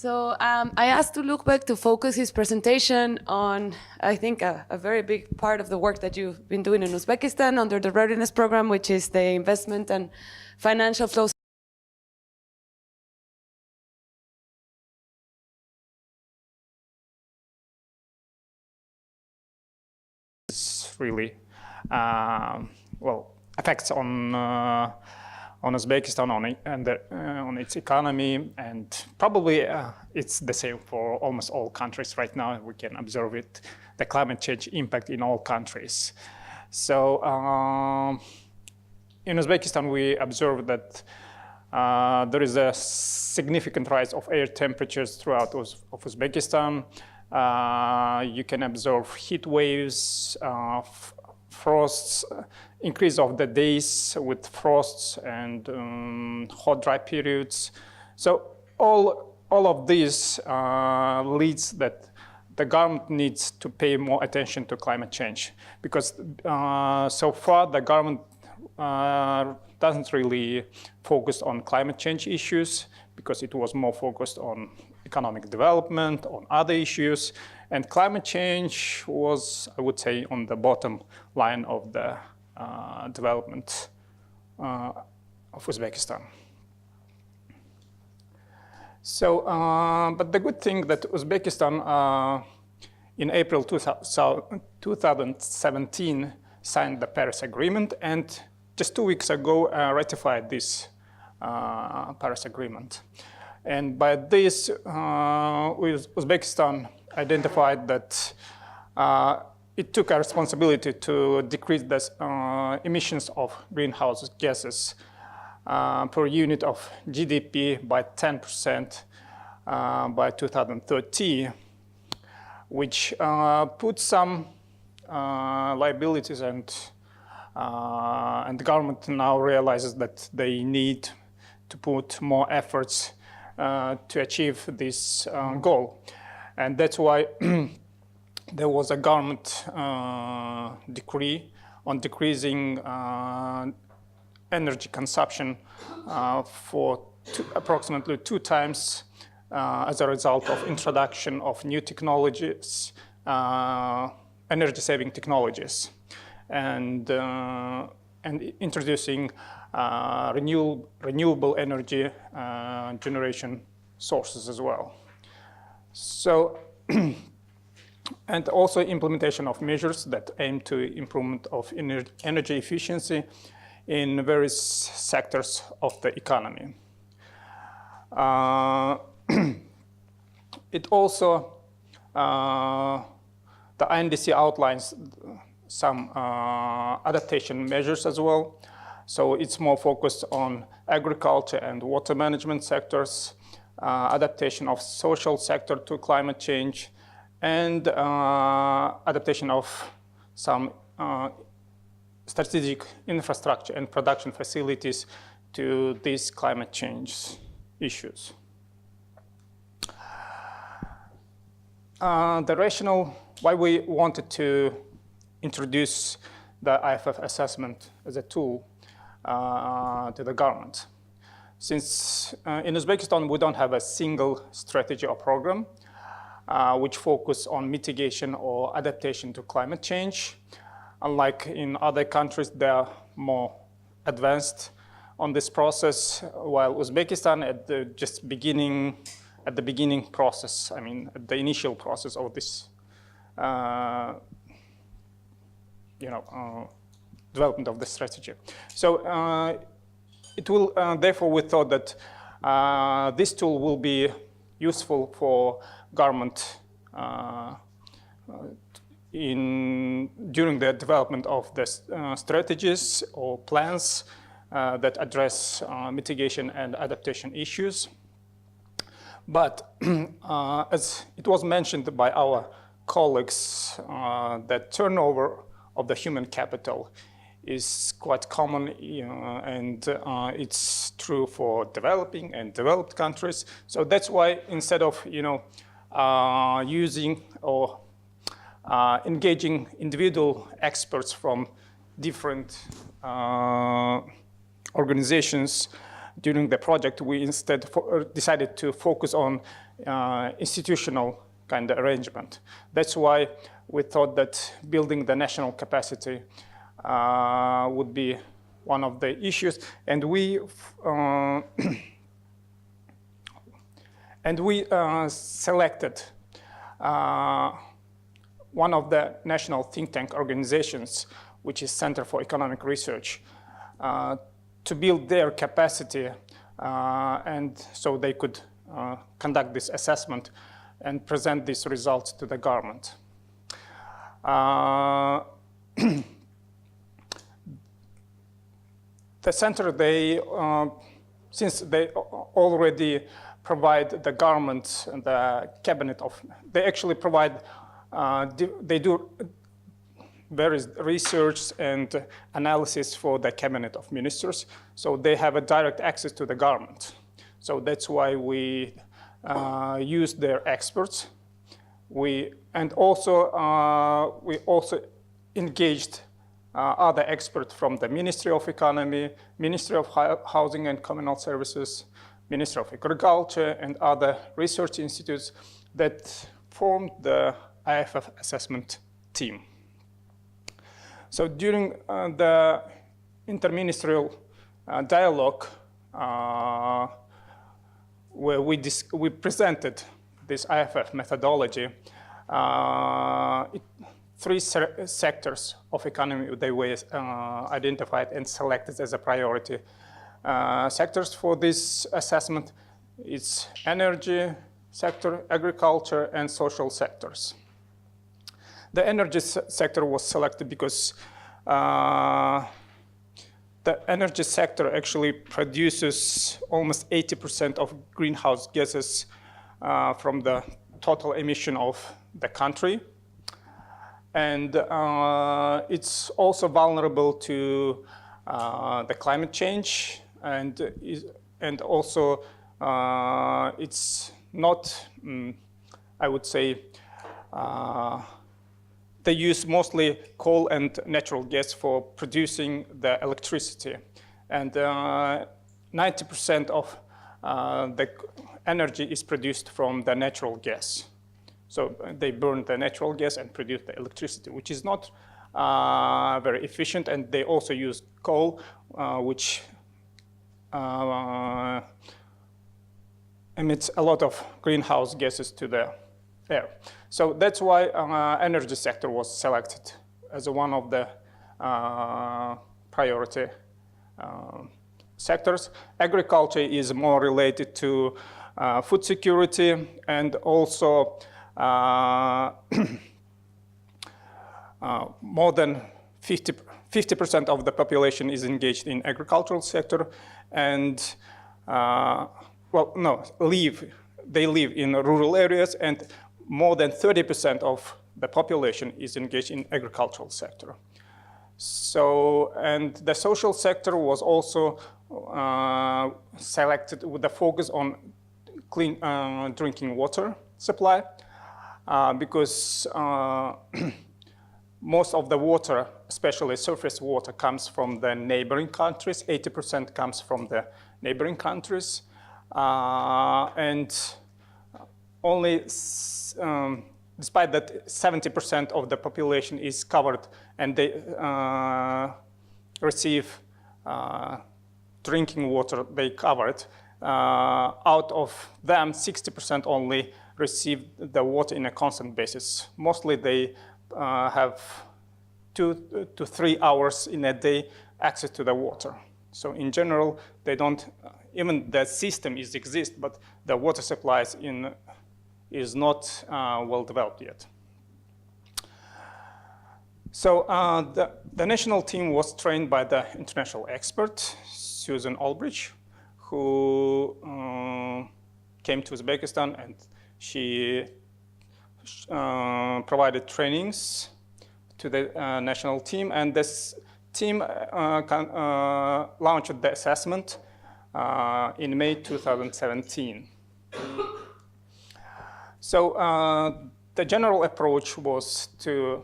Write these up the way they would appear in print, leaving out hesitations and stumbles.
So I asked Ulugbek to focus his presentation on, I think, a very big part of the work that you've been doing in Uzbekistan under the Readiness Program, which is the investment and financial flows. It's really, effects on Uzbekistan, on its economy, and probably it's the same for almost all countries right now. We can observe it, the climate change impact in all countries. So in Uzbekistan, we observe that there is a significant rise of air temperatures throughout Uzbekistan. You can observe heat waves, frosts, increase of the days with frosts and hot, dry periods. So all of this leads that the government needs to pay more attention to climate change, because so far the government doesn't really focus on climate change issues, because it was more focused on economic development, on other issues. And climate change was, I would say, on the bottom line of the development of Uzbekistan. So, but the good thing that Uzbekistan in April 2017 signed the Paris Agreement, and just 2 weeks ago ratified this Paris Agreement. And by this, Uzbekistan identified that it took a responsibility to decrease the emissions of greenhouse gases per unit of GDP by 10% by 2030, which puts some liabilities, and the government now realizes that they need to put more efforts to achieve this goal. And that's why there was a government decree on decreasing energy consumption for approximately 2 times as a result of introduction of new technologies, energy-saving technologies, and introducing renewable energy generation sources as well. So, and also implementation of measures that aim to improvement of energy efficiency in various sectors of the economy. It also, the INDC outlines some adaptation measures as well. So it's more focused on agriculture and water management sectors, adaptation of social sector to climate change, and adaptation of some strategic infrastructure and production facilities to these climate change issues. The rationale why we wanted to introduce the IFF assessment as a tool to the government. Since in Uzbekistan, we don't have a single strategy or program which focus on mitigation or adaptation to climate change. Unlike in other countries, they are more advanced on this process, while Uzbekistan at the beginning process, I mean, at the initial process of this, development of the strategy. So it will, therefore, we thought that this tool will be useful for government during the development of the strategies or plans that address mitigation and adaptation issues. But as it was mentioned by our colleagues, that turnover of the human capital is quite common, and it's true for developing and developed countries. So that's why instead of using or engaging individual experts from different organizations, during the project, we instead decided to focus on institutional kind of arrangement. That's why we thought that building the national capacity would be one of the issues, and we selected one of the national think tank organizations, which is Center for Economic Research, to build their capacity, and so they could conduct this assessment and present these results to the government. The center, since they already provide the government and the cabinet they actually provide, they do various research and analysis for the cabinet of ministers. So they have a direct access to the government. So that's why we use their experts. We also engaged other experts from the Ministry of Economy, Ministry of Housing and Communal Services, Ministry of Agriculture, and other research institutes that formed the IFF assessment team. So during the interministerial dialogue, where we presented this IFF methodology, three sectors of economy they were identified and selected as a priority sectors for this assessment. It's energy sector, agriculture, and social sectors. The energy sector was selected because the energy sector actually produces almost 80% of greenhouse gases from the total emission of the country. And it's also vulnerable to the climate change, and also it's not, I would say, they use mostly coal and natural gas for producing the electricity. And 90% of the energy is produced from the natural gas. So they burn the natural gas and produce the electricity, which is not very efficient. And they also use coal, which emits a lot of greenhouse gases to the air. So that's why energy sector was selected as one of the priority sectors. Agriculture is more related to food security, and also more than 50% of the population is engaged in agricultural sector, and they live in rural areas, and more than 30% of the population is engaged in agricultural sector. So, and the social sector was also selected with the focus on clean drinking water supply, because most of the water, especially surface water, comes from the neighboring countries. 80% comes from the neighboring countries, and only, despite that, 70% of the population is covered, and they receive drinking water they covered. Out of them, 60% only receive the water in a constant basis. Mostly they have 2 to 3 hours in a day access to the water. So in general, they don't, even the system exists, but the water supplies is not well developed yet. So the national team was trained by the international expert, Susan Olbrich, who came to Uzbekistan, and she provided trainings to the national team, and this team launched the assessment in May 2017. So the general approach was to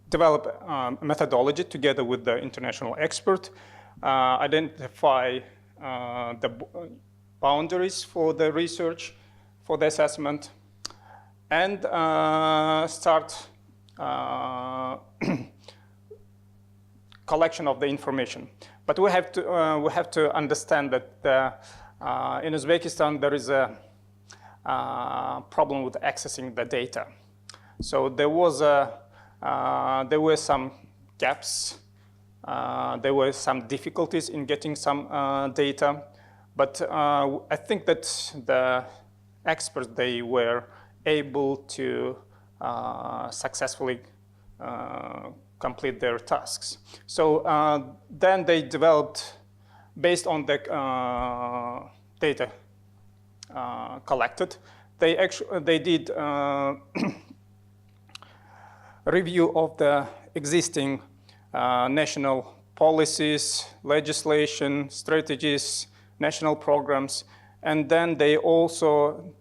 develop a methodology together with the international expert identify the boundaries for the research, for the assessment, and start collection of the information. But we have to understand that in Uzbekistan there is a problem with accessing the data. So there were some gaps. There were some difficulties in getting some data, but I think that the experts, they were able to successfully complete their tasks. So then they developed, based on the data collected, they did review of the existing national policies, legislation, strategies, national programs, and then they also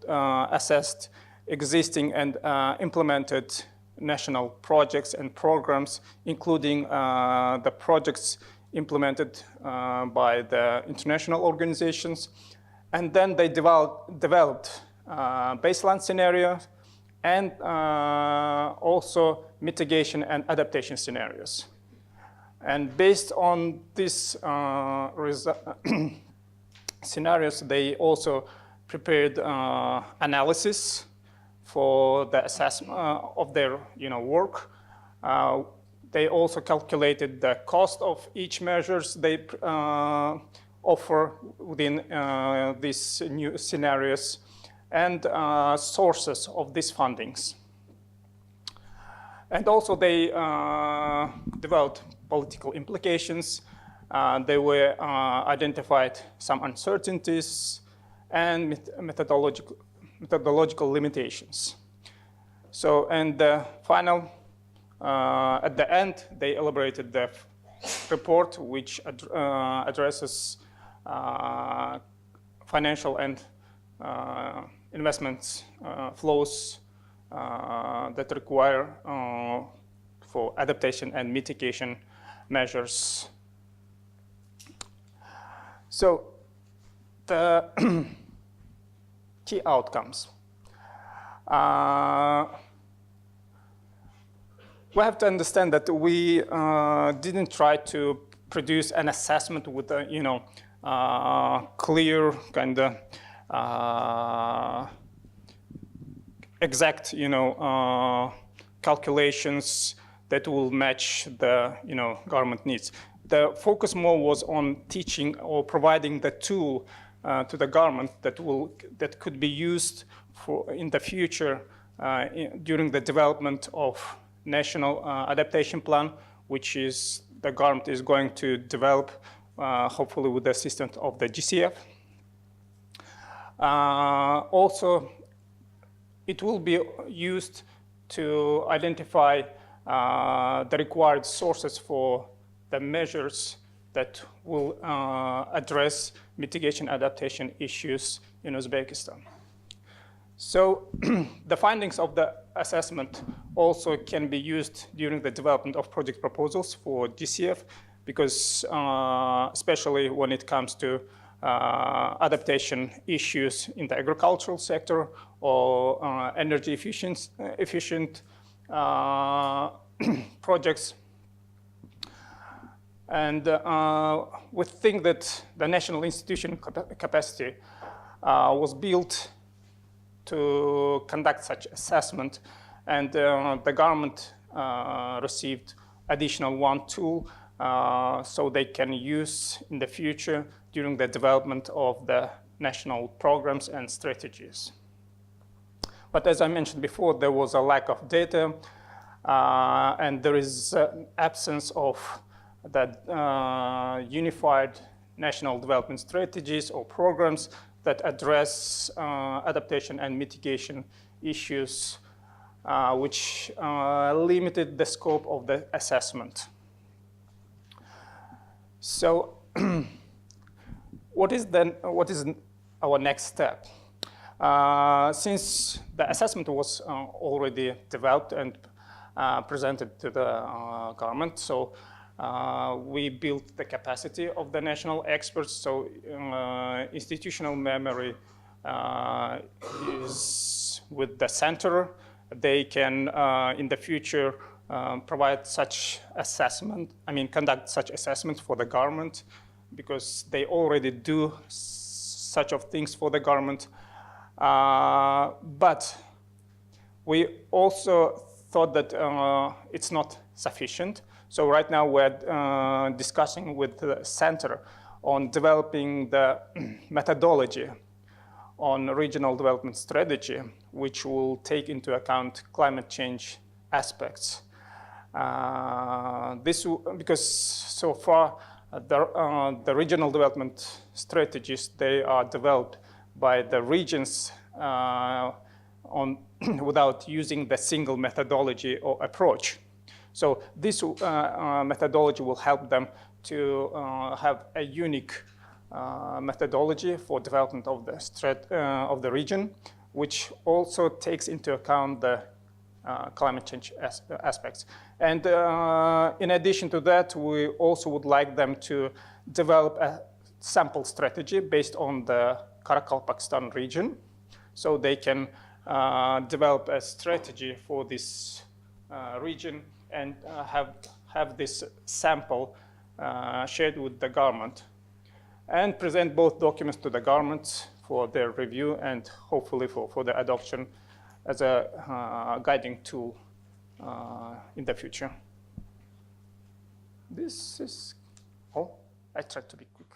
assessed existing and implemented national projects and programs, including the projects implemented by the international organizations. And then they developed baseline scenarios and also mitigation and adaptation scenarios. And based on these scenarios, they also prepared analysis for the assessment of their work. They also calculated the cost of each measures they offer within these new scenarios and sources of these fundings. And also they developed political implications. They were identified some uncertainties and methodological limitations. So, and the final, at the end, they elaborated the report which addresses financial and investment flows that require for adaptation and mitigation measures. So the key outcomes. We have to understand that we didn't try to produce an assessment with a clear kind of exact calculations that will match the government needs. The focus more was on teaching or providing the tool to the government that could be used for in the future during the development of national adaptation plan, which is the government is going to develop hopefully with the assistance of the GCF. Also, it will be used to identify the required sources for the measures that will address mitigation adaptation issues in Uzbekistan. So the findings of the assessment also can be used during the development of project proposals for GCF, because especially when it comes to adaptation issues in the agricultural sector or energy efficient projects. And we think that the national institution capacity was built to conduct such assessment, and the government received additional one tool so they can use in the future during the development of the national programs and strategies. But as I mentioned before, there was a lack of data, and there is an absence of that unified national development strategies or programs that address adaptation and mitigation issues, which limited the scope of the assessment. So what is our next step? Since the assessment was already developed and presented to the government, so We built the capacity of the national experts, so institutional memory is with the center. They can, in the future, provide such assessment, conduct such assessments for the government, because they already do such of things for the government. But we also thought that it's not sufficient. So right now we're discussing with the center on developing the methodology on regional development strategy, which will take into account climate change aspects. Because so far the regional development strategies, they are developed by the regions without using the single methodology or approach. So this methodology will help them to have a unique methodology for development of the region, which also takes into account the climate change aspects. And in addition to that, we also would like them to develop a sample strategy based on the Karakalpakstan region, so they can develop a strategy for this region and have this sample shared with the government, and present both documents to the government for their review and hopefully for the adoption as a guiding tool in the future. This is all. I tried to be quick.